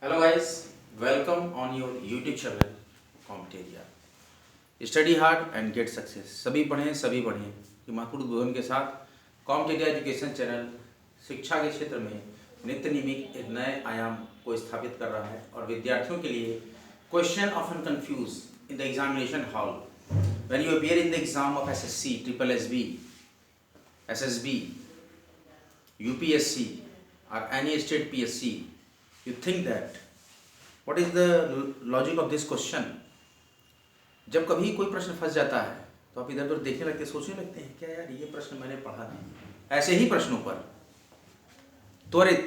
Hello guys, welcome on your YouTube channel Competeria. Study hard and get success. सभी पढ़ें सभी बढ़ें कि महत्वपूर्ण उद्बोधन के साथ कॉम्पिटेरिया एजुकेशन चैनल शिक्षा के क्षेत्र में नित्य नियमित एक नए आयाम को स्थापित कर रहा है और विद्यार्थियों के लिए question often confuse in the examination hall when you appear in the exam of SSC, triple SB, SSB, UPSC or any state PSC, you think that what is the logic of this question? जब कभी कोई प्रश्न फंस जाता है तो आप इधर उधर देखने लगते, सोचने लगते हैं क्या यार ये प्रश्न मैंने पढ़ा नहीं। ऐसे ही प्रश्नों पर त्वरित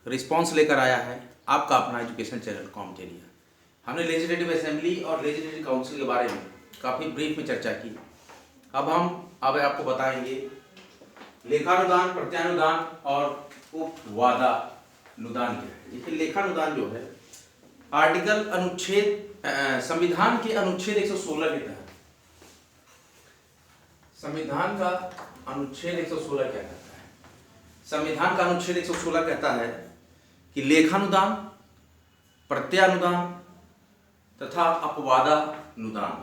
रिस्पॉन्स लेकर आया है आपका अपना एजुकेशन चैनल कॉम्पिटेरिया। हमने लेजिस्लेटिव असेंबली और लेजिस्लेटिव काउंसिल के बारे में काफ़ी ब्रीफ में चर्चा की। अब आपको बताएंगे लेखानुदान, प्रत्यानुदान और उपवादानुदान क्या है। देखिए, लेखानुदान जो है आर्टिकल संविधान के अनुच्छेद 116 के तहत, संविधान का अनुच्छेद 116 क्या कहता है? संविधान का अनुच्छेद 116 कहता है कि लेखानुदान, प्रत्यानुदान तथा अपवादानुदान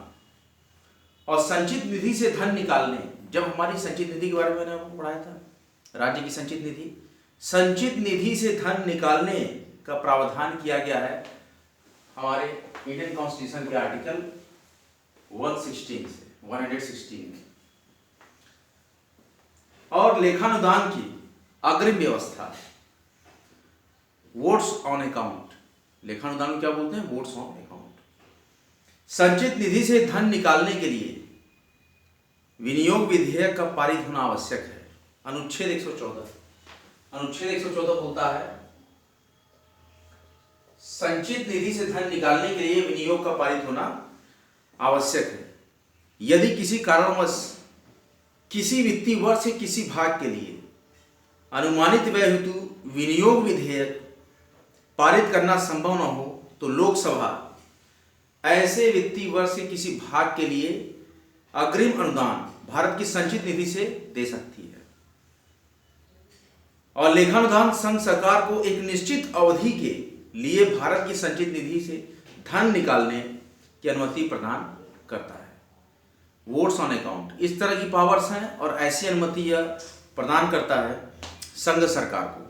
और संचित निधि से धन निकालने। जब हमारी संचित निधि के बारे में मैंने आपको पढ़ाया था, राज्य की संचित निधि से धन निकालने का प्रावधान किया गया है हमारे इंडियन कॉन्स्टिट्यूशन के आर्टिकल 116 में। और लेखानुदान की अग्रिम व्यवस्था, वोट्स ऑन अकाउंट। लेखानुदान को क्या बोलते हैं? Votes on account. संचित निधि से धन निकालने के लिए विनियोग विधेयक का पारित होना आवश्यक है। अनुच्छेद 114 बोलता है संचित निधि से धन निकालने के लिए विनियोग का पारित होना आवश्यक है। यदि किसी कारणवश किसी वित्तीय वर्ष के किसी भाग के लिए अनुमानित व्यय हेतु विनियोग विधेयक पारित करना संभव न हो तो लोकसभा ऐसे वित्तीय वर्ष के किसी भाग के लिए अग्रिम अनुदान भारत की संचित निधि से दे सकती है। और लेखानुदान संघ सरकार को एक निश्चित अवधि के लिए भारत की संचित निधि से धन निकालने की अनुमति प्रदान करता है। वोट्स ऑन अकाउंट, इस तरह की पावर्स हैं और ऐसी अनुमति यह प्रदान करता है संघ सरकार को।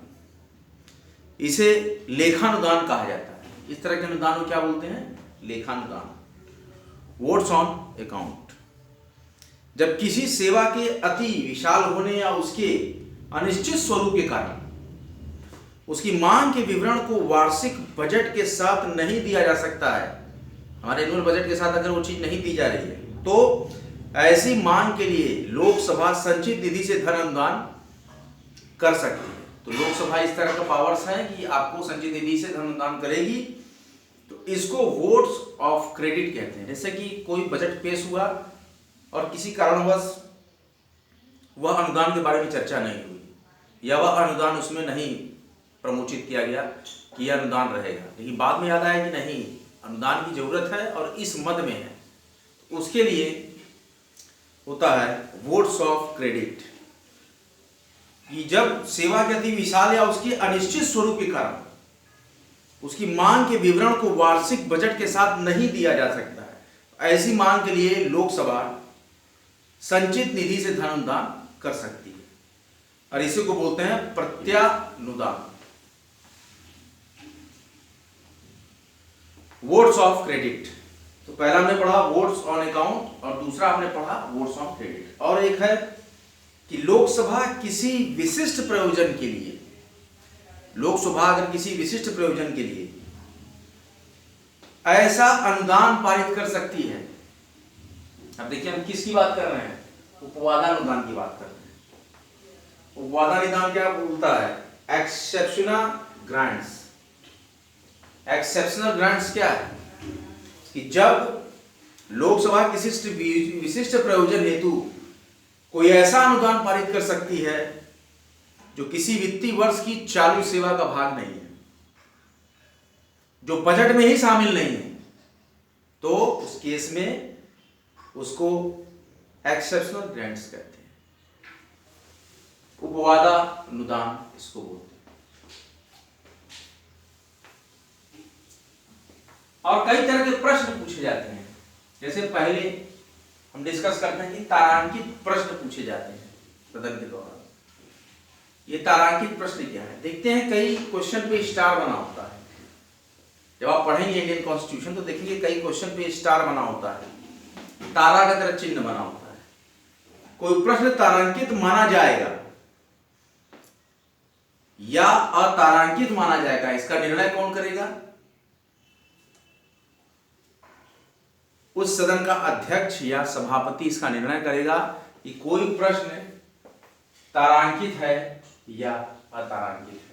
इसे लेखानुदान कहा जाता है। इस तरह के अनुदान को क्या बोलते हैं? लेखानुदान। वोट्स ऑन अकाउंट, जब किसी सेवा के अति विशाल होने या उसके अनिश्चित स्वरूप के कारण उसकी मांग के विवरण को वार्षिक बजट के साथ नहीं दिया जा सकता है, हमारे एनुअल बजट के साथ अगर वो चीज नहीं दी जा रही है, तो ऐसी मांग के लिए लोकसभा संचित निधि से धन अनुदान कर सकती है। तो लोकसभा इस तरह का पावर्स है कि आपको संचित निधि से धन अनुदान करेगी, तो इसको वोट्स ऑफ क्रेडिट कहते हैं। जैसे कि कोई बजट पेश हुआ और किसी कारणवश वह अनुदान के बारे में चर्चा नहीं हुई या वह अनुदान उसमें नहीं प्रमोचित किया गया कि यह अनुदान रहेगा, लेकिन बाद में याद आया कि नहीं, अनुदान की जरूरत है और इस मद में है, तो उसके लिए होता है वोट्स ऑफ क्रेडिट। कि जब सेवा के अति विशाल या उसके अनिश्चित स्वरूप के कारण उसकी मांग के विवरण को वार्षिक बजट के साथ नहीं दिया जा सकता है, ऐसी मांग के लिए लोकसभा संचित निधि से धन अनुदान कर सकती है और इसी को बोलते हैं प्रत्यानुदान। वोट्स ऑफ क्रेडिट, तो पहला हमने पढ़ा वोट्स ऑन अकाउंट और दूसरा हमने पढ़ा वोट्स ऑन क्रेडिट। और एक है कि लोकसभा किसी विशिष्ट प्रयोजन के लिए, लोकसभा अगर किसी विशिष्ट प्रयोजन के लिए ऐसा अनुदान पारित कर सकती है। अब देखिए हम किसकी बात कर रहे हैं? उपवादानुदान की बात कर रहे हैं। उपवादानुदान क्या बोलता है? Exceptional grants. एक्सेप्शनल ग्रांट्स क्या है? कि जब लोकसभा किसी विशिष्ट प्रयोजन हेतु कोई ऐसा अनुदान पारित कर सकती है जो किसी वित्तीय वर्ष की चालू सेवा का भाग नहीं है, जो बजट में ही शामिल नहीं है, तो उस केस में उसको एक्सेप्शनल ग्रांट्स कहते हैं। उपवादानुदान इसको बोलते हैं। और कई तरह के प्रश्न पूछे जाते हैं। जैसे पहले हम डिस्कस करते हैं कि तारांकित प्रश्न पूछे जाते हैं सदन के दौरान। ये तारांकित प्रश्न क्या है, देखते हैं। कई क्वेश्चन पे स्टार बना होता है। जब आप पढ़ेंगे इंडियन कॉन्स्टिट्यूशन तो देखेंगे कई क्वेश्चन पे स्टार बना होता है, तारा का तरह चिन्ह बना होता है। कोई प्रश्न तारांकित माना जाएगा या अतारांकित माना जाएगा, इसका निर्णय कौन करेगा? उस सदन का अध्यक्ष या सभापति इसका निर्णय करेगा कि कोई प्रश्न तारांकित है या अतारांकित है।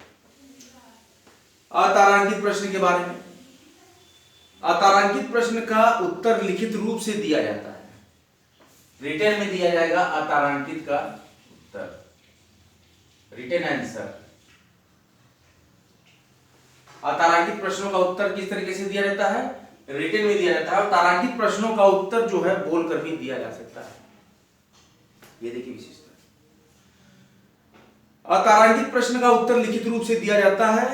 अतारांकित प्रश्न के बारे में, अतारांकित प्रश्न का उत्तर लिखित रूप से दिया जाता है, रिटन में दिया जाएगा अतारांकित का उत्तर, रिटन आंसर। अतारांकित प्रश्नों का उत्तर किस तरीके से दिया जाता है? रिटन में दिया जाता है। और तारांकित प्रश्नों का उत्तर जो है बोलकर भी दिया जा सकता है। ये देखिए विशेषता। अतारांकित प्रश्न का उत्तर लिखित रूप से दिया जाता है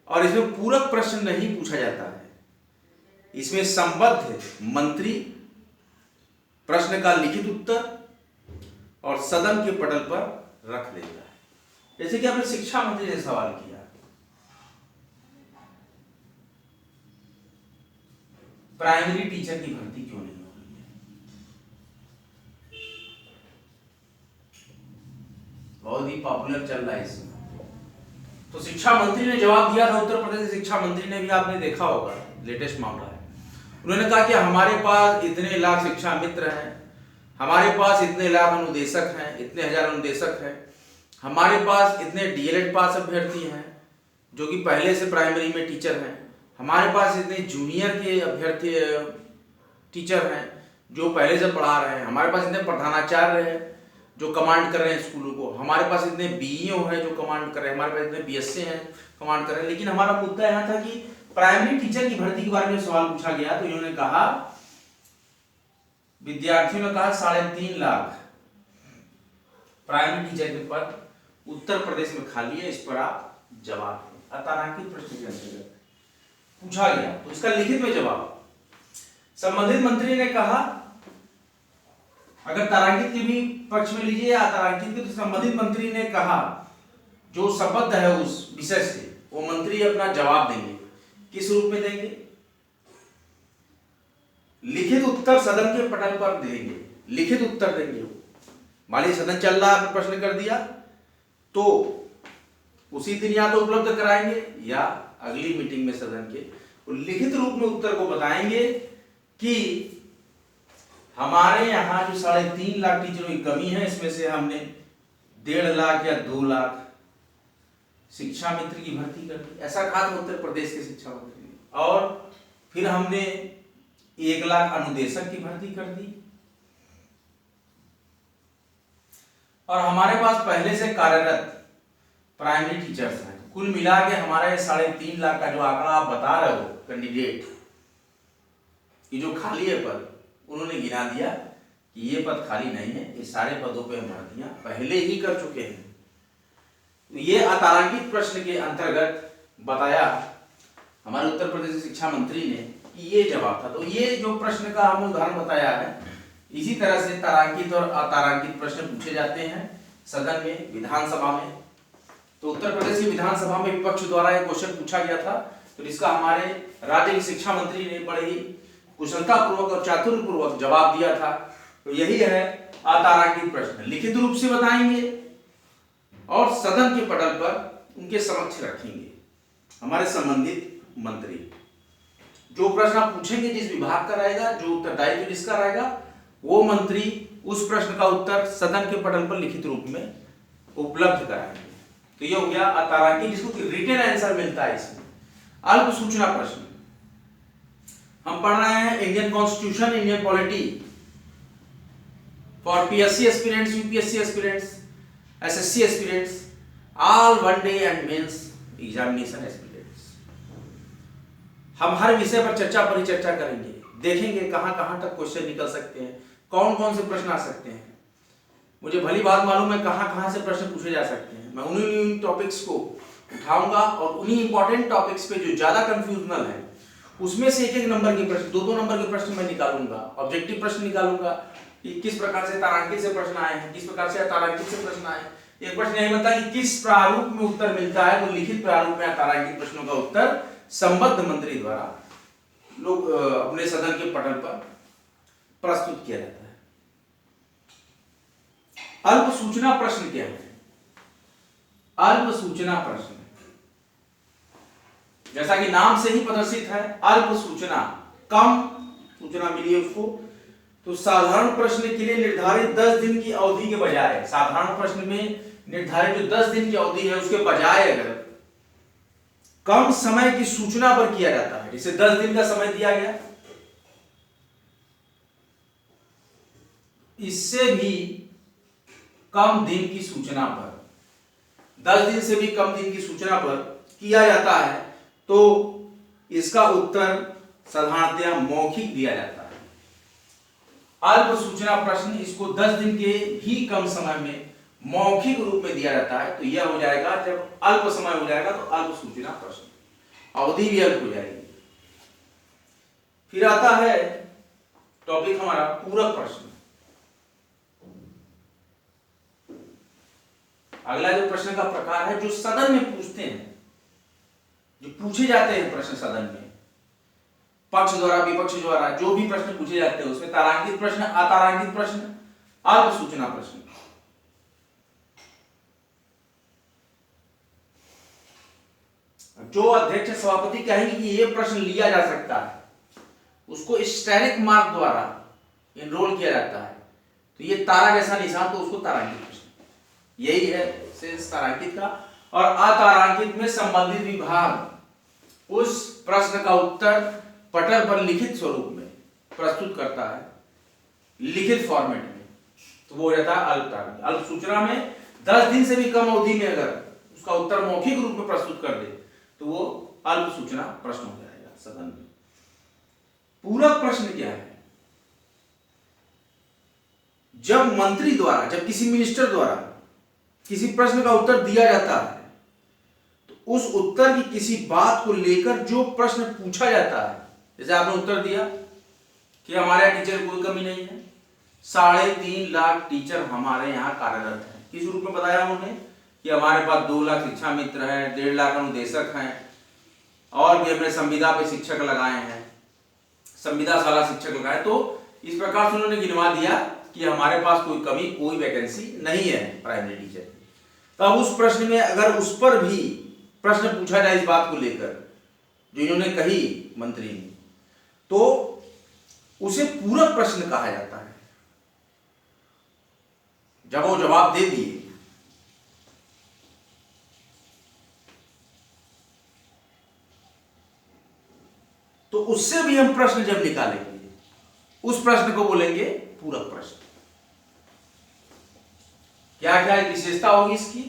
और इसमें पूरक प्रश्न नहीं पूछा जाता है। इसमें संबद्ध मंत्री प्रश्न का लिखित उत्तर और सदन के पटल पर रख देता है। जैसे कि आपने शिक्षा मंत्री ने सवाल किया, प्राइमरी टीचर की भर्ती क्यों नहीं हो रही है? बहुत ही पॉपुलर चल रहा है इसमें। तो शिक्षा मंत्री ने जवाब दिया था, उत्तर प्रदेश के शिक्षा मंत्री ने भी, आपने देखा होगा, लेटेस्ट मामला है। उन्होंने कहा कि हमारे पास इतने लाख शिक्षा मित्र हैं, हमारे पास इतने लाख अनुदेशक हैं, इतने हजार अनुदेशक हैं, हमारे पास इतने डीएलएड पास अभ्यर्थी हैं जो कि पहले से प्राइमरी में टीचर हैं, हमारे पास इतने जूनियर के अभ्यर्थी टीचर हैं जो पहले से पढ़ा रहे हैं, हमारे पास इतने प्रधानाचार्य हैं जो कमांड कर रहे हैं स्कूलों को, हमारे पास इतने बीईओ हैं जो कमांड कर रहे हैं, हमारे पास इतने बीएससी हैं कमांड कर रहे हैं। लेकिन हमारा मुद्दा यहाँ था कि प्राइमरी टीचर की भर्ती के बारे में सवाल पूछा गया तो इन्होंने कहा, विद्यार्थियों ने कहा 3.5 लाख प्राइमरी टीचर के पद उत्तर प्रदेश में खाली है, इस पर आप जवाब दें। अतारांकित प्रश्न के अंतर्गत पूछा गया तो इसका लिखित में जवाब। संबंधित मंत्री ने कहा, अगर तारांकित के भी पक्ष में लीजिए या अतारांकित के, तो संबंधित मंत्री ने कहा जो संबद्ध है उस विषय से वो मंत्री अपना जवाब देंगे। किस रूप में देंगे? लिखित उत्तर सदन के पटल पर देंगे, लिखित उत्तर देंगे। मान लीजिए सदन चल रहा है, प्रश्न कर दिया तो उसी दिन या तो उपलब्ध कराएंगे या अगली मीटिंग में सदन के लिखित रूप में उत्तर को बताएंगे कि हमारे यहाँ जो 3.5 लाख टीचरों की कमी है, इसमें से हमने 1.5 लाख या 2 लाख शिक्षा मित्र की भर्ती कर दी, ऐसा कहा था उत्तर प्रदेश के शिक्षा मंत्री ने। और फिर हमने 1 लाख अनुदेशक की भर्ती कर दी और हमारे पास पहले से कार्यरत प्राइमरी टीचर्स हैं। कुल मिला के हमारा 3.5 लाख का जो आंकड़ा आप बता रहे हो कैंडिडेट, ये जो खाली है पद, उन्होंने गिना दिया कि ये पद खाली नहीं है, ये सारे पदों पे हम भर्तियां पहले ही कर चुके हैं। ये अतारांकित प्रश्न के अंतर्गत बताया हमारे उत्तर प्रदेश के शिक्षा मंत्री ने कि ये जवाब था। तो ये जो प्रश्न का हम उदाहरण बताया है, इसी तरह से तारांकित और अतारांकित प्रश्न पूछे जाते हैं सदन में, विधानसभा में। तो उत्तर प्रदेश की विधानसभा में विपक्ष द्वारा एक क्वेश्चन पूछा गया था, तो इसका हमारे राज्य के शिक्षा मंत्री ने बड़े ही कुशलता पूर्वक और चातुर्य पूर्वक जवाब दिया था। तो यही है अतारांकित प्रश्न, लिखित रूप से बताएंगे और सदन के पटल पर उनके समक्ष रखेंगे हमारे संबंधित मंत्री। जो प्रश्न आप पूछेंगे, जिस विभाग का रहेगा, जो उत्तरदायित्व जिसका रहेगा, वो मंत्री उस प्रश्न का उत्तर सदन के पटल पर लिखित रूप में उपलब्ध कराएंगे। तो ये हो गया अतारांकित, जिसको कि रिटन आंसर मिलता है इसमें। अल्प सूचना प्रश्न हम पढ़ रहे हैं, Indian constitution, Indian polity for PSC aspirants, UPSC aspirants, SSC aspirants, all one day and mains examination aspirants. हम हर विषय पर चर्चा परिचर्चा करेंगे, देखेंगे कहां कहां तक क्वेश्चन निकल सकते हैं, कौन कौन से प्रश्न आ सकते हैं। मुझे भली बात मालूम है कहां कहां से प्रश्न पूछे जा सकते हैं। मैं उन्हीं टॉपिक्स को उठाऊंगा और उन्हीं इंपॉर्टेंट टॉपिक्स पे जो ज्यादा कंफ्यूजनल है उसमें से एक एक नंबर के प्रश्न, दो दो नंबर के प्रश्न मैं निकालूंगा, ऑब्जेक्टिव प्रश्न निकालूंगा कि किस प्रकार से तारांकित से प्रश्न आए हैं, किस प्रकार से अतारांकित से प्रश्न आए हैं। एक प्रश्न यही बनता है कि किस प्रारूप में उत्तर मिलता है, तो लिखित प्रारूप में तारांकित प्रश्नों का उत्तर संबद्ध मंत्री द्वारा लोग अपने सदन के पटल पर प्रस्तुत किया जाता है। अल्प सूचना प्रश्न क्या है? अल्प सूचना प्रश्न, जैसा कि नाम से ही प्रदर्शित है, अल्प सूचना, कम सूचना मिली है उसको। तो साधारण प्रश्न के लिए निर्धारित 10 दिन की अवधि के बजाय, साधारण प्रश्न में निर्धारित जो 10 दिन की अवधि है उसके बजाय अगर कम समय की सूचना पर किया जाता है, जैसे 10 दिन का समय दिया गया, इससे भी कम दिन की सूचना पर, 10 दिन से भी कम दिन की सूचना पर किया जाता है, तो इसका उत्तर साधारणतया मौखिक दिया जाता है। अल्प सूचना प्रश्न, इसको 10 दिन के ही कम समय में मौखिक रूप में दिया जाता है, तो यह हो जाएगा, जब अल्प समय हो जाएगा तो अल्प सूचना प्रश्न, अवधि भी अल्प हो जाएगी। फिर आता है टॉपिक हमारा पूरक प्रश्न। अगला जो प्रश्न का प्रकार है, जो सदन में पूछते हैं, जो पूछे जाते हैं प्रश्न सदन में, पक्ष द्वारा विपक्ष द्वारा जो भी प्रश्न पूछे जाते हैं उसमें तारांकित प्रश्न, अतारांकित प्रश्न, अल्प सूचना प्रश्न। जो अध्यक्ष सभापति कहेंगे कि यह प्रश्न लिया जा सकता है, उसको स्टैटिक मार्क द्वारा एनरोल किया जाता है, तो ये तारा जैसा निशान, तो उसको तारांकित प्रश्न, यही है सेंस तारांकित का। और अतारांकित में संबंधित विभाग उस प्रश्न का उत्तर पटल पर लिखित स्वरूप में प्रस्तुत करता है, लिखित फॉर्मेट में, तो वो हो जाता है अल्प तारांकित। अल्प सूचना में 10 दिन से भी कम अवधि में अगर उसका उत्तर मौखिक रूप में प्रस्तुत कर दे तो वो अल्प सूचना प्रश्न हो जाएगा सदन में। पूरक प्रश्न क्या है? जब मंत्री द्वारा, जब किसी मिनिस्टर द्वारा किसी प्रश्न का उत्तर दिया जाता है, तो उस उत्तर की किसी बात को लेकर जो प्रश्न पूछा जाता है, जैसे आपने उत्तर दिया कि हमारे यहाँ टीचर कोई कमी नहीं है, 3.5 लाख टीचर हमारे यहाँ कार्यरत हैं। किस रूप में बताया उन्होंने कि हमारे पास 2 लाख शिक्षा मित्र हैं, 1.5 लाख अनुदेशक हैं, और भी हमने संविदा पे शिक्षक लगाए हैं, संविदा शाला शिक्षक लगाए। तो इस प्रकार से उन्होंने गिनवा दिया कि हमारे पास कोई कमी, कोई वैकेंसी नहीं है प्राइमरी टीचर की। तो अब उस प्रश्न में अगर उस पर भी प्रश्न पूछा जाए इस बात को लेकर जो इन्होंने कही मंत्री ने, तो उसे पूरक प्रश्न कहा जाता है। जब वो जवाब दे दिए तो उससे भी हम प्रश्न जब निकालेंगे, उस प्रश्न को बोलेंगे पूरक प्रश्न। क्या क्या विशेषता होगी इसकी?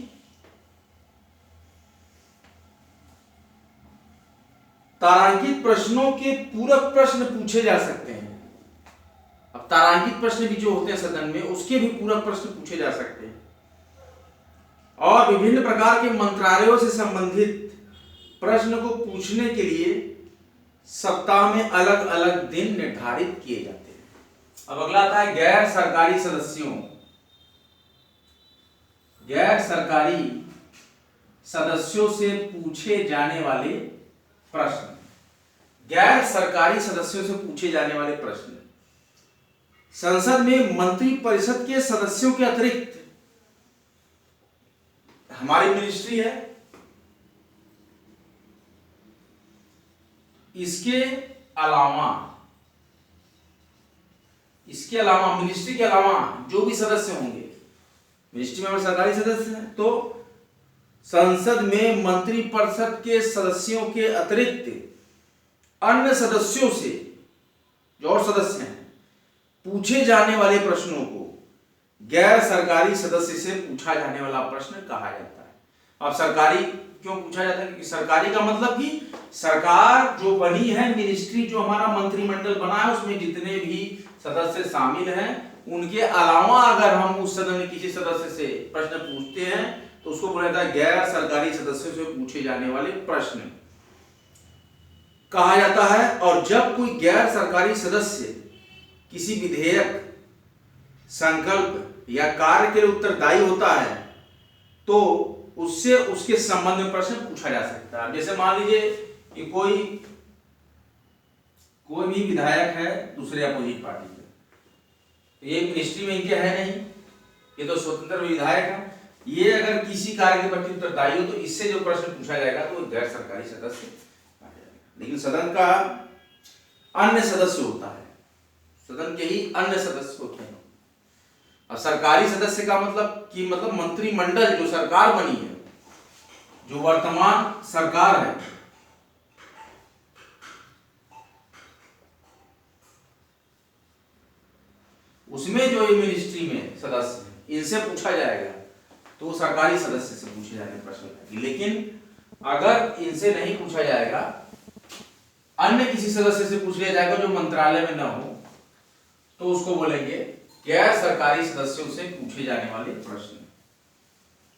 तारांकित प्रश्नों के पूरक प्रश्न पूछे जा सकते हैं। अब तारांकित प्रश्न भी जो होते हैं सदन में, उसके भी पूरक प्रश्न पूछे जा सकते हैं। और विभिन्न प्रकार के मंत्रालयों से संबंधित प्रश्न को पूछने के लिए सप्ताह में अलग अलग दिन निर्धारित किए जाते हैं। अब अगला आता है गैर सरकारी सदस्यों, गैर सरकारी सदस्यों से पूछे जाने वाले प्रश्न। गैर सरकारी सदस्यों से पूछे जाने वाले प्रश्न, संसद में मंत्री परिषद के सदस्यों के अतिरिक्त हमारी मिनिस्ट्री है, इसके अलावा मिनिस्ट्री के अलावा जो भी सदस्य होंगे, मिनिस्ट्री में सरकारी सदस्य हैं, तो संसद में मंत्री परिषद के सदस्यों के अतिरिक्त अन्य सदस्यों से, जो और सदस्य हैं, पूछे जाने वाले प्रश्नों को गैर सरकारी सदस्य से पूछा जाने वाला प्रश्न कहा जाता है। अब सरकारी क्यों पूछा जाता है? क्योंकि सरकारी का मतलब कि सरकार जो बनी है, मिनिस्ट्री जो हमारा मंत्रिमंडल बना है, उसमें जितने भी सदस्य शामिल हैं, उनके अलावा अगर हम उस सदन में किसी सदस्य से प्रश्न पूछते हैं तो उसको बोला जाता है गैर सरकारी सदस्यों से पूछे जाने वाले प्रश्न। कहा जाता है। और जब कोई गैर सरकारी सदस्य किसी विधेयक, संकल्प या कार्य के लिए उत्तरदायी होता है तो उससे उसके संबंध में प्रश्न पूछा जा सकता है। जैसे मान लीजिए कि कोई भी विधायक है दूसरे अपोजिट पार्टी के, ये मिनिस्ट्री में इनके है नहीं, ये तो स्वतंत्र विधायक है, ये अगर किसी कार्य के प्रति उत्तरदायी हो तो इससे जो प्रश्न पूछा जाएगा तो गैर सरकारी सदस्य आ जाएगा। लेकिन सदन का अन्य सदस्य होता है, सदन के ही अन्य सदस्य होते हैं। और सरकारी सदस्य का मतलब कि मंत्रिमंडल जो सरकार बनी है, जो वर्तमान सरकार है, उसमें जो ये मिनिस्ट्री में सदस्य हैं इनसे पूछा जाएगा तो सरकारी सदस्य से पूछे जाने प्रश्न। लेकिन अगर इनसे नहीं पूछा जाएगा, अन्य किसी सदस्य से पूछ लिया जाएगा जो मंत्रालय में न हो, तो उसको बोलेंगे गैर सरकारी सदस्यों से पूछे जाने वाले प्रश्न।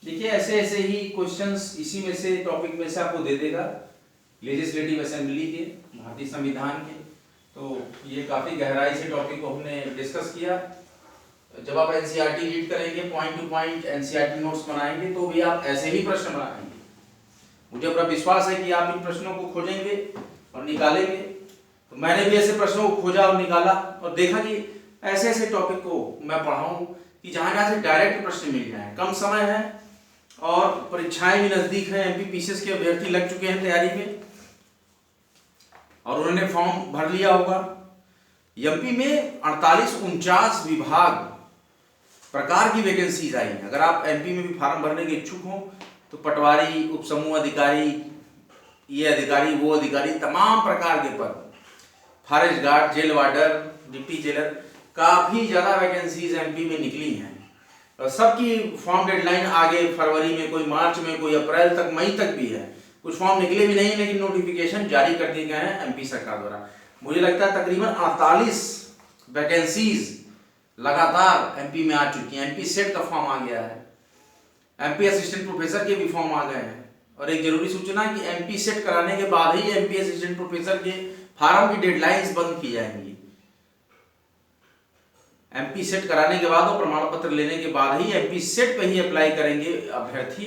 देखिए ऐसे ऐसे ही क्वेश्चंस इसी में से टॉपिक में से आपको दे देगा लेजिस्लेटिव असेंबली के, भारतीय संविधान के। तो ये काफी गहराई से टॉपिक को हमने डिस्कस किया। जब आप एनसीईआरटी रीड करेंगे, point two point NCERT notes बनाएंगे, तो भी आप ऐसे ही प्रश्न बनाएंगे। मुझे पूरा विश्वास है कि आप इन प्रश्नों को खोजेंगे और निकालेंगे। तो मैंने भी ऐसे प्रश्नों को खोजा और निकाला और देखा कि ऐसे ऐसे टॉपिक को मैं पढ़ाऊं कि जहां से डायरेक्ट प्रश्न मिल जाए। कम समय है और परीक्षाएं भी नजदीक हैं, एमपीपीसीएस के अभ्यर्थी लग चुके हैं तैयारी में और उन्होंने फॉर्म भर लिया होगा। एमपी में 48-49 विभाग प्रकार की वैकेंसीज आई हैं। अगर आप एमपी में भी फॉर्म भरने के इच्छुक हो तो पटवारी, उपसमूह अधिकारी, ये अधिकारी, वो अधिकारी, तमाम प्रकार के पद, forest guard, jail warder, deputy jailer, काफी ज्यादा वैकेंसीज एमपी में निकली हैं। और सबकी फॉर्म डेडलाइन आगे फरवरी में, कोई मार्च में, कोई अप्रैल तक, मई तक भी है। कुछ फॉर्म निकले भी नहीं, लेकिन नोटिफिकेशन जारी कर दिए गए हैं एमपी सरकार द्वारा। मुझे लगता है तकरीबन 48 वैकेंसीज लगातार एमपी में आ चुकी हैं। एमपी सेट का फॉर्म आ गया है, एमपी असिस्टेंट प्रोफेसर के भी फॉर्म आ गए हैं। और एक जरूरी सूचना कि एमपी सेट कराने के बाद ही एमपी असिस्टेंट प्रोफेसर के फॉर्म की डेडलाइंस बंद की जाएंगी। एमपी सेट कराने के बाद और प्रमाण पत्र लेने के बाद ही एमपी सेट पे ही अप्लाई करेंगे अभ्यर्थी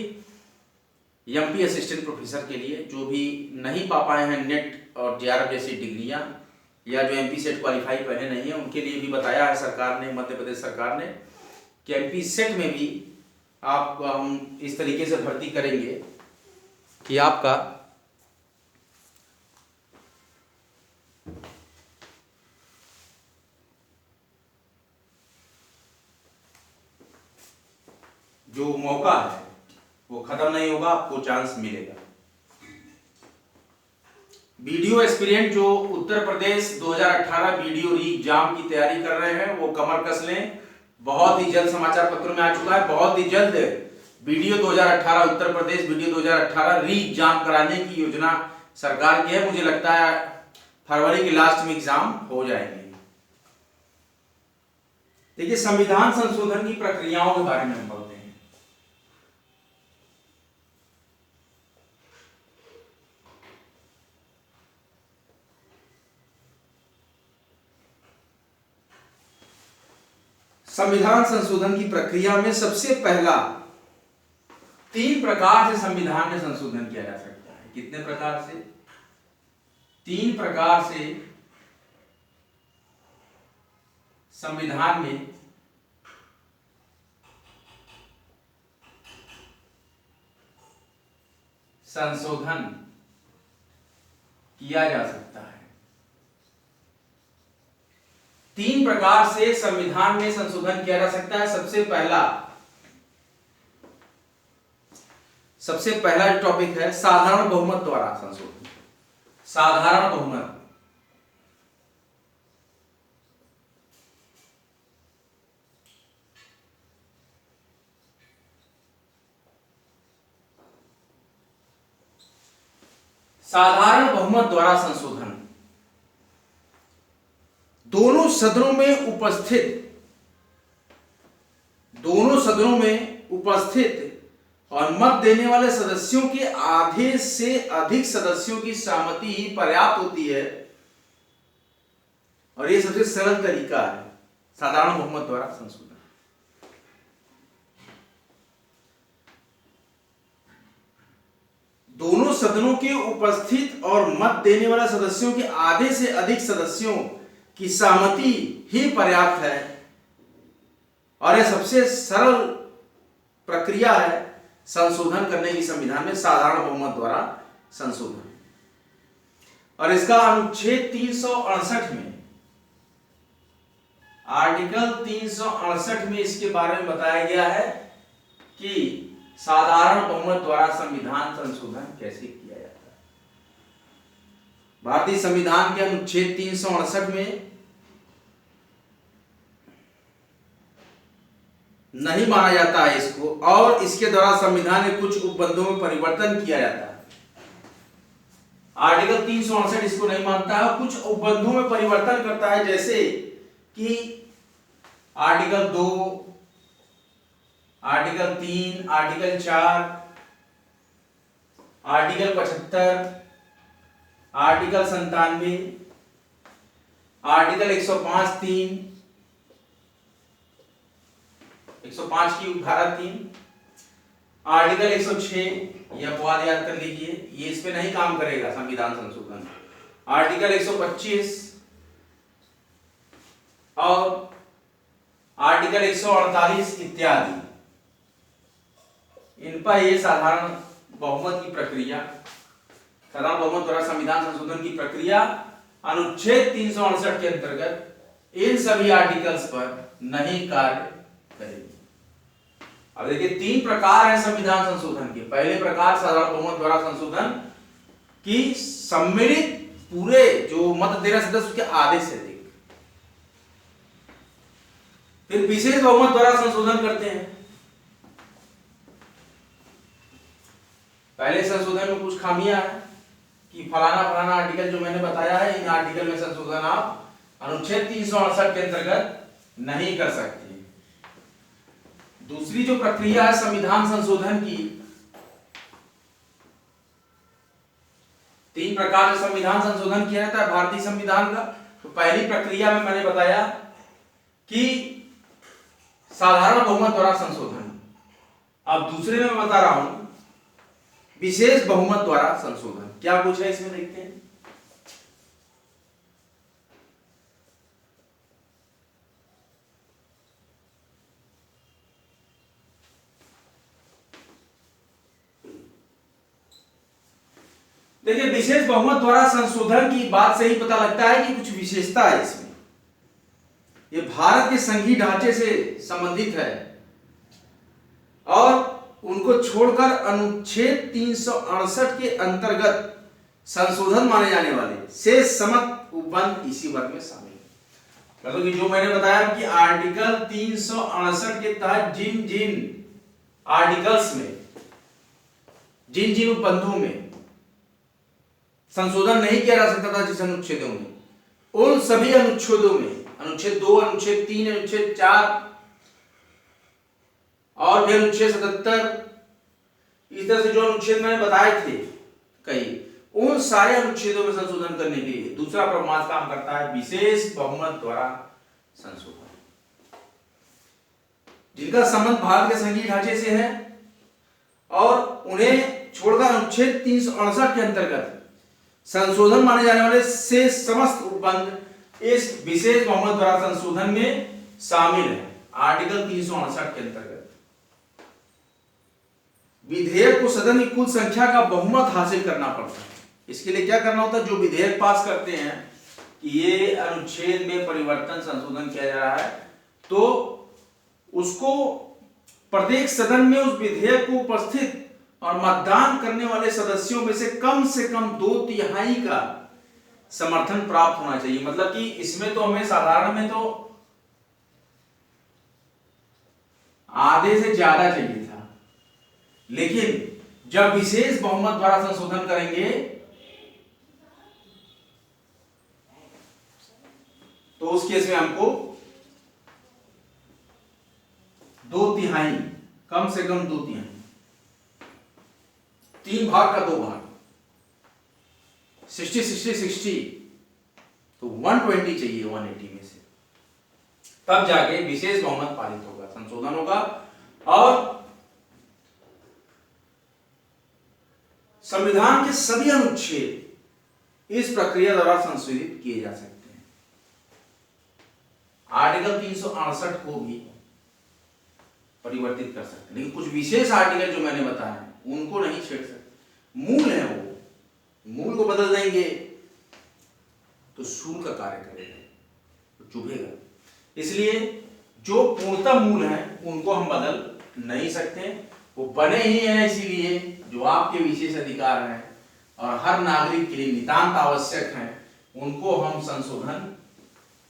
एमपी असिस्टेंट प्रोफेसर के लिए। जो भी नहीं पा पाए हैं नेट और जेआरएफ जैसी डिग्रियां, या जो एमपी सेट क्वालिफाई पहले नहीं है, उनके लिए भी बताया है सरकार ने, मध्य प्रदेश सरकार ने, कि एमपी सेट में भी आप हम इस तरीके से भर्ती करेंगे कि आपका जो मौका है वो खत्म नहीं होगा, आपको चांस मिलेगा। वीडियो एस्पिरेंट जो उत्तर प्रदेश 2018 वीडियो री एग्जाम की तैयारी कर रहे हैं वो कमर कस लें। बहुत ही जल्द समाचार पत्रों में आ चुका है, बहुत ही जल्द वीडियो 2018 उत्तर प्रदेश वीडियो 2018 री एग्जाम कराने की योजना सरकार की है। मुझे लगता है फरवरी के लास्ट में एग्जाम हो जाएंगे। देखिए संविधान संशोधन की प्रक्रियाओं के बारे में हम बोलते हैं। संविधान संशोधन की प्रक्रिया में सबसे पहला 3 प्रकार से संविधान में संशोधन किया जा सकता है। कितने प्रकार से? 3 प्रकार से संविधान में संशोधन किया जा सकता है। 3 प्रकार से संविधान में संशोधन किया जा सकता है। सबसे पहला जो टॉपिक है साधारण बहुमत द्वारा संशोधन। साधारण बहुमत, साधारण बहुमत द्वारा संशोधन दोनों सदनों में उपस्थित और मत देने वाले सदस्यों के आधे से अधिक सदस्यों की सहमति ही पर्याप्त होती है, और यह सबसे सरल तरीका है साधारण बहुमत द्वारा संशोधन। दोनों सदनों के उपस्थित और मत देने वाले सदस्यों के आधे से अधिक सदस्यों की सहमति ही पर्याप्त है, और यह सबसे सरल प्रक्रिया है संशोधन करने की संविधान में साधारण बहुमत द्वारा संशोधन। और इसका अनुच्छेद 368 में, आर्टिकल 368 में इसके बारे में बताया गया है कि साधारण बहुमत द्वारा संविधान संशोधन कैसे किया जाता है। भारतीय संविधान के अनुच्छेद 368 में नहीं माना जाता है इसको, और इसके द्वारा संविधान में कुछ उपबंधों में परिवर्तन किया जाता है। आर्टिकल 368 इसको नहीं मानता है, कुछ उपबंधों में परिवर्तन करता है, जैसे कि article 2, article 3, article 4, article 75, article 97, article 105(3), 105 की धारा 3, आर्टिकल 106, यह अपवाद याद कर लीजिए, ये इस पे नहीं काम करेगा संविधान संशोधन। आर्टिकल 125 और आर्टिकल 148 इत्यादि, इन पर ये साधारण बहुमत की प्रक्रिया, साधारण बहुमत द्वारा संविधान संशोधन की प्रक्रिया अनुच्छेद 368 के अंतर्गत इन सभी आर्टिकल्स पर नहीं कार्य करेगी। अब देखिए, 3 प्रकार है संविधान संशोधन के। पहले प्रकार साधारण बहुमत द्वारा संशोधन की सम्मिलित पूरे जो मत दे रहे सदस्य उसके आधे से अधिक। फिर विशेष बहुमत द्वारा संशोधन करते हैं। पहले संशोधन में कुछ खामियां हैं कि फलाना फलाना आर्टिकल जो मैंने बताया है, इन आर्टिकल में संशोधन आप अनुच्छेद 368 के अंतर्गत नहीं कर सकते। दूसरी जो प्रक्रिया है संविधान संशोधन की, 3 प्रकार से संविधान संशोधन किया जाता है भारतीय संविधान का। तो पहली प्रक्रिया में मैंने बताया कि साधारण बहुमत द्वारा संशोधन। अब दूसरे में मैं बता रहा हूं विशेष बहुमत द्वारा संशोधन। क्या कुछ है इसमें, देखते हैं। देखिए, विशेष बहुमत द्वारा संशोधन की बात से ही पता लगता है कि कुछ विशेषता है इसमें। ये भारत के संघीय ढांचे से संबंधित है, और उनको छोड़कर अनुच्छेद 368 के अंतर्गत संशोधन माने जाने वाले शेष समस्त उपबंध इसी वर्ग में शामिल है। मतलब कि जो मैंने बताया कि आर्टिकल 368 के तहत जिन जिन आर्टिकल्स में, जिन जिन उपबंधों में संशोधन नहीं किया जा सकता था जिस अनुच्छेदों में, उन सभी अनुच्छेदों में, अनुच्छेद 2, अनुच्छेद 3, अनुच्छेद 4 और भी अनुच्छेद 77, इस तरह से जो अनुच्छेद मैंने बताए थे कई, उन सारे अनुच्छेदों में संशोधन करने के लिए दूसरा प्रमाण काम करता है विशेष बहुमत द्वारा संशोधन, जिनका संबंध भारत के संघीय ढांचे से है, और उन्हें छोड़कर अनुच्छेद 368 के अंतर्गत संशोधन माने जाने वाले से समस्त उपबंध इस विशेष बहुमत द्वारा संशोधन में शामिल है। आर्टिकल 368 के अंतर्गत विधेयक को सदन की कुल संख्या का बहुमत हासिल करना पड़ता है। इसके लिए क्या करना होता है, जो विधेयक पास करते हैं कि ये अनुच्छेद में परिवर्तन संशोधन किया जा रहा है, तो उसको प्रत्येक सदन में उस विधेयक को उपस्थित और मतदान करने वाले सदस्यों में से कम 2/3 का समर्थन प्राप्त होना चाहिए। मतलब कि इसमें तो हमें साधारण में तो आधे से ज्यादा चाहिए था, लेकिन जब विशेष बहुमत द्वारा संशोधन करेंगे तो उस केस में हमको 2/3, कम से कम 2/3 भाग का 2 भाग, 60 तो 120 चाहिए 180 में से, तब जाके विशेष बहुमत पारित होगा, संशोधन होगा और संविधान के सभी अनुच्छेद इस प्रक्रिया द्वारा संशोधित किए जा सकते हैं। आर्टिकल 368 को भी परिवर्तित कर सकते हैं, लेकिन कुछ विशेष आर्टिकल जो मैंने बताया उनको नहीं छेड़ सकते। मूल है वो, मूल को बदल देंगे तो सूल का कार्य करेगा, तो चुभेगा। इसलिए जो पूर्णतः मूल है उनको हम बदल नहीं सकते, वो बने ही हैं इसीलिए जो आपके विशेष अधिकार हैं और हर नागरिक के लिए नितांत आवश्यक हैं, उनको हम संशोधन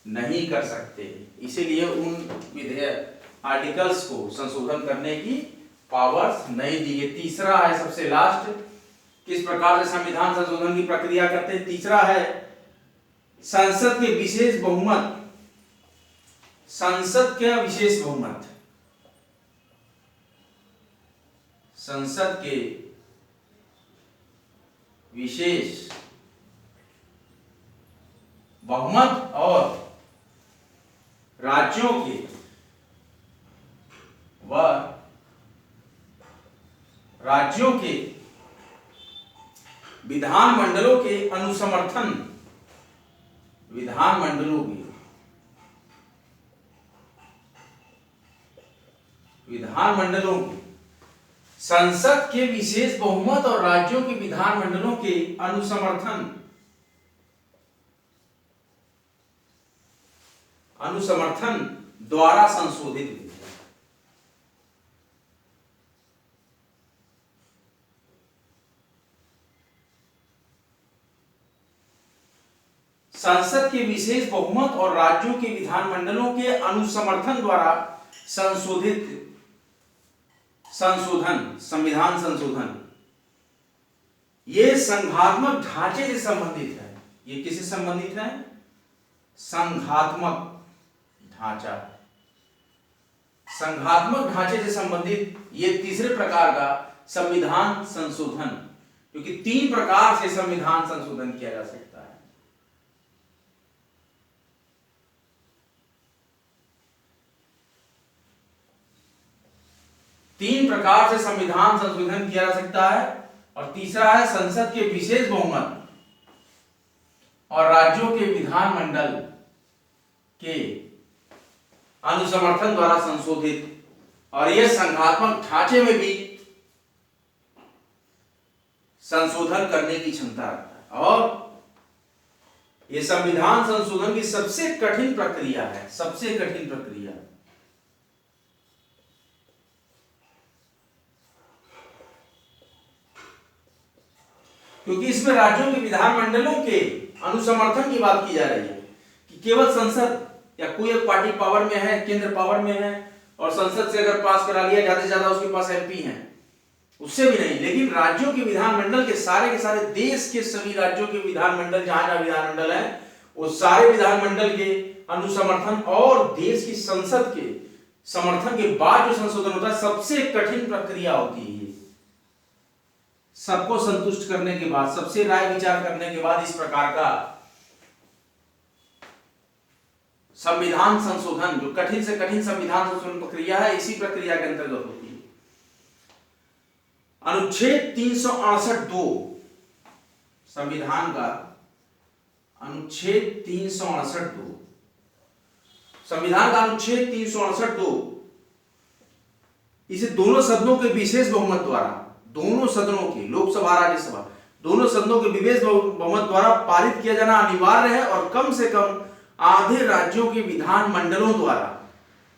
नहीं कर सकते। इसीलिए उन विधेयक आर्टिकल्स को संशोधन करने की पावर्स नहीं दी गई। तीसरा है सबसे लास्ट, किस प्रकार से संविधान संशोधन की प्रक्रिया करते हैं। तीसरा है संसद के विशेष बहुमत, संसद का विशेष बहुमत, संसद के विशेष बहुमत और राज्यों के विधानमंडलों के अनुसमर्थन, विधानमंडलों की संसद के विशेष बहुमत और राज्यों के विधानमंडलों के अनुसमर्थन द्वारा संशोधित विधेयक। संसद के विशेष बहुमत और राज्यों के विधानमंडलों के अनुसमर्थन द्वारा संशोधित संविधान संशोधन, ये संघात्मक ढांचे से संबंधित है। ये किससे संबंधित है? संघात्मक ढांचा, संघात्मक ढांचे से संबंधित ये तीसरे प्रकार का संविधान संशोधन, क्योंकि 3 प्रकार से संविधान संशोधन किया जा सकता है। तीन प्रकार से संविधान संशोधन किया जा सकता है, और तीसरा है संसद के विशेष बहुमत और राज्यों के विधानमंडल के अनुसमर्थन द्वारा संशोधित, और यह संघात्मक ढांचे में भी संशोधन करने की क्षमता रखता है। और यह संविधान संशोधन की सबसे कठिन प्रक्रिया है, सबसे कठिन प्रक्रिया। क्योंकि इसमें राज्यों के विधानमंडलों के अनुसमर्थन की बात की जा रही है कि केवल संसद या कोई एक पार्टी पावर में है, केंद्र पावर में है, और संसद से अगर पास करा लिया, ज्यादा से ज्यादा उसके पास एमपी हैं, उससे भी नहीं, लेकिन राज्यों के विधानमंडल के सारे देश के सभी राज्यों के विधानमंडल, जहां जहां विधानमंडल है, वो सारे विधानमंडल के अनुसमर्थन और देश की संसद के समर्थन के बाद जो संशोधन होता है, सबसे कठिन प्रक्रिया होती है। सबको संतुष्ट करने के बाद, सबसे राय विचार करने के बाद इस प्रकार का संविधान संशोधन, जो कठिन से कठिन संविधान संशोधन प्रक्रिया है, इसी प्रक्रिया के अंतर्गत होती है। अनुच्छेद 368(2) संविधान का अनुच्छेद 368(2), संविधान का अनुच्छेद 368(2), इसे दोनों सदनों के विशेष बहुमत द्वारा, दोनों सदनों के, लोकसभा राज्यसभा, दोनों सदनों के विशेष बहुमत द्वारा पारित किया जाना अनिवार्य है, और कम से कम आधे राज्यों के विधानमंडलों द्वारा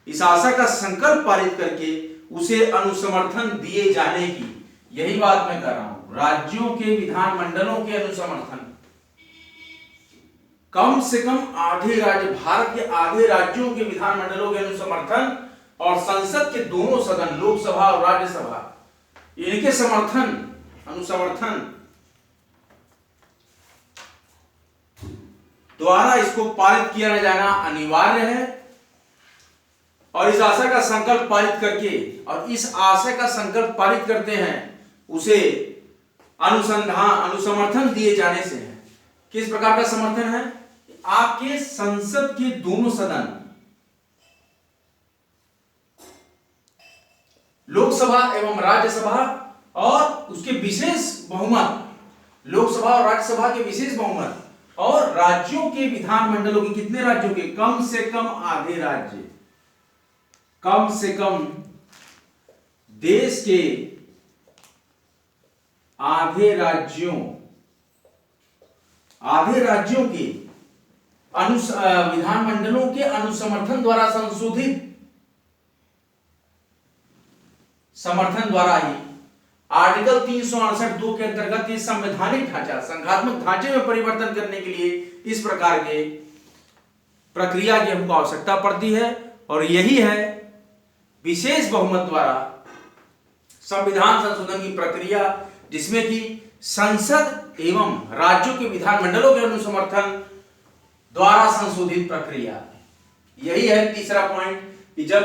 इस आशा का संकल्प पारित करके उसे अनुसमर्थन दिए जाने की, यही बात मैं कर रहा हूं, राज्यों के विधानमंडलों के अनुसमर्थन, कम से कम आधे राज्य, भारत के आधे राज्यों के विधानमंडलों के अनुसमर्थन, और संसद के दोनों सदन, लोकसभा और राज्यसभा, इनके अनुसमर्थन द्वारा इसको पारित किया जाना अनिवार्य है, और इस आशय का संकल्प पारित करके, और इस आशय का संकल्प पारित करते हैं, उसे अनुसमर्थन दिए जाने से है। किस प्रकार का समर्थन है? आपके संसद के दोनों सदन, लोकसभा एवं राज्यसभा, और उसके विशेष बहुमत, लोकसभा और राज्यसभा के विशेष बहुमत, और राज्यों के विधानमंडलों के, कितने राज्यों के? कम से कम आधे राज्य, कम से कम देश के आधे राज्यों के विधानमंडलों के अनुसमर्थन द्वारा संशोधित, समर्थन द्वारा ही आर्टिकल 368(2) के अंतर्गत ये संवैधानिक ढांचा, संघात्मक ढांचे में परिवर्तन करने के लिए इस प्रकार के प्रक्रिया की हमको आवश्यकता पड़ती है। और यही है विशेष बहुमत द्वारा संविधान संशोधन की प्रक्रिया, जिसमें कि संसद एवं राज्यों के विधानमंडलों के अनुसमर्थन द्वारा संशोधित प्रक्रिया। यही है तीसरा पॉइंट कि जब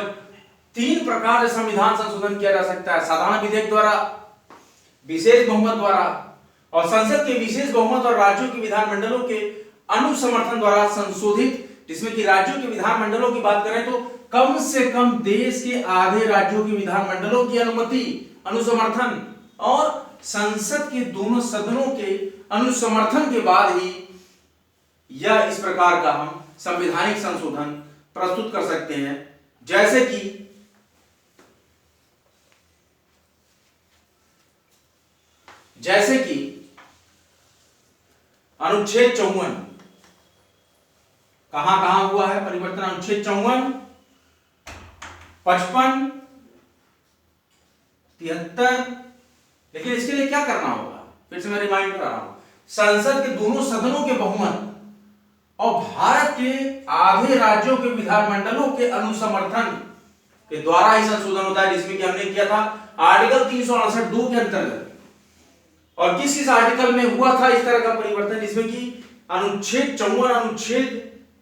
3 प्रकार से संविधान संशोधन किया जा सकता है: साधारण विधेयक द्वारा, विशेष बहुमत द्वारा, और संसद के विशेष बहुमत और राज्यों के विधानमंडलों के अनुसमर्थन द्वारा संशोधित, जिसमें कि राज्यों के विधानमंडलों की बात करें तो कम से कम देश के आधे राज्यों के विधानमंडलों की अनुमति, अनुसमर्थन, और संसद के दोनों सदनों के अनुसमर्थन के बाद ही यह इस प्रकार का हम संवैधानिक संशोधन प्रस्तुत कर सकते हैं। जैसे कि अनुच्छेद 54, कहां हुआ है परिवर्तन? अनुच्छेद 54, 55, 73। लेकिन इसके लिए क्या करना होगा? फिर से मैं रिमाइंड कर रहा हूं, संसद के दोनों सदनों के बहुमत और भारत के आधे राज्यों के विधानमंडलों के अनुसमर्थन के द्वारा ही संशोधन होता है, जिसमें कि हमने किया था आर्टिकल 368(2) के अंतर्गत। और किस आर्टिकल में हुआ था इस तरह का परिवर्तन? जिसमें कि अनुच्छेद 54, अनुच्छेद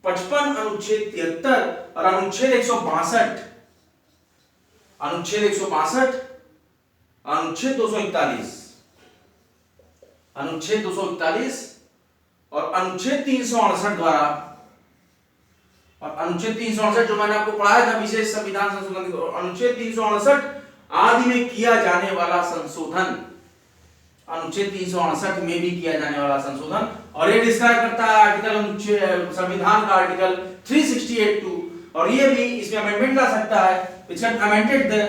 55, अनुच्छेद 73 और अनुच्छेद 162, अनुच्छेद 162, अनुच्छेद 241, अनुच्छेद 241 और अनुच्छेद 368 द्वारा, और अनुच्छेद 368 जो मैंने आपको पढ़ाया था विशेष संविधान संशोधन, अनुच्छेद 368 आदि में किया जाने वाला संशोधन, अनुच्छेद 368 में भी किया जाने वाला संशोधन। और ये डिस्क्राइब करता है आर्टिकल, संविधान का आर्टिकल 368(2), और ये भी इसमें अमेंडमेंट ला सकता है, which can amended the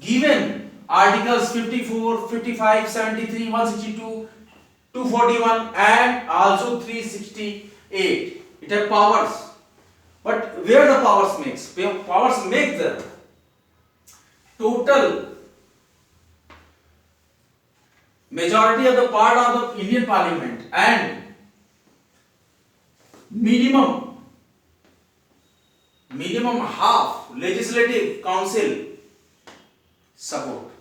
given articles 54, 55, 73, 162, 241 and also 368. It has powers, but where the powers makes? Powers make the total majority of the part of the Indian Parliament and minimum half legislative council support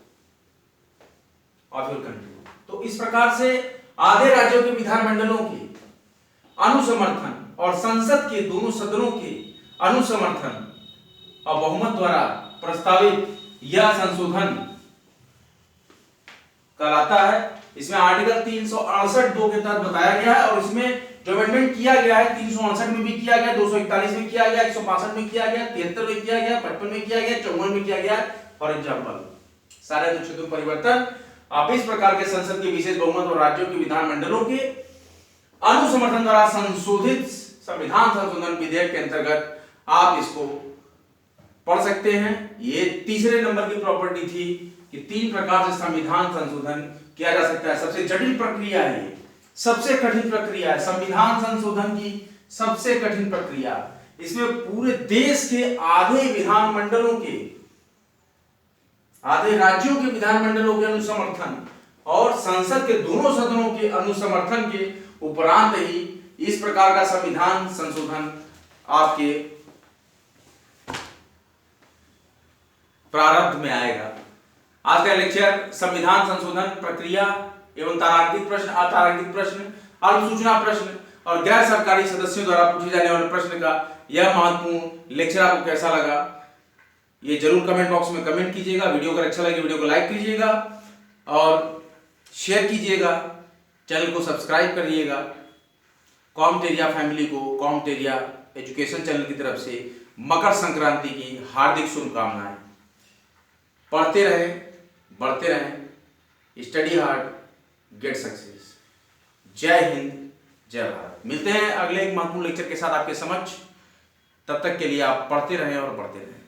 of your country. तो इस प्रकार से आधे राज्यों के विधानमंडलों के अनुसमर्थन और संसद के दोनों सदनों के अनुसमर्थन और बहुमत द्वारा प्रस्तावित यह संशोधन कहलाता है। इसमें आर्टिकल 368(2) के तहत बताया गया है, और इसमें जो अमेंडमेंट किया गया है 368 में भी किया गया, 241 में किया गया, 162 में किया गया, 73 में किया गया, 55 में किया गया, 54 में किया गया। फॉर एग्जांपल सारे अनुच्छेदों परिवर्तन आप इस प्रकार के संसद के विशेष बहुमत और राज्यों के विधानमंडलों के अनुसमर्थन द्वारा संशोधित संविधान संशोधन विधेयक के अंतर्गत आप इसको पढ़ सकते हैं। ये तीसरे नंबर की प्रॉपर्टी थी कि 3 प्रकार से संविधान संशोधन किया जा सकता है। सबसे जटिल प्रक्रिया है, सबसे कठिन प्रक्रिया है संविधान संशोधन की, सबसे कठिन प्रक्रिया। इसमें पूरे देश के आधे विधानमंडलों के, आधे राज्यों के विधानमंडलों के अनुसमर्थन और संसद के दोनों सदनों के अनुसमर्थन के उपरांत ही इस प्रकार का संविधान संशोधन आपके प्रारंभ में आएगा। आज का लेक्चर संविधान संशोधन प्रक्रिया एवं तारांकित प्रश्न, अतारांकित प्रश्न, अल्प सूचना प्रश्न और गैर सरकारी सदस्यों द्वारा पूछे जाने वाले प्रश्न का यह महत्वपूर्ण लेक्चर आपको कैसा लगा, ये जरूर कमेंट बॉक्स में कमेंट कीजिएगा। वीडियो अगर अच्छा लगे वीडियो को लाइक कीजिएगा। और शेयर कीजिएगा, चैनल को सब्सक्राइब करिएगा। कॉम्टेरिया फैमिली को कॉम्टेरिया एजुकेशन चैनल की तरफ से मकर संक्रांति की हार्दिक शुभकामनाएं। पढ़ते रहें, बढ़ते रहें, स्टडी हार्ड, गेट सक्सेस। जय हिंद, जय भारत। मिलते हैं अगले एक महत्वपूर्ण लेक्चर के साथ आपके समक्ष। तब तक के लिए आप पढ़ते रहें और बढ़ते रहें।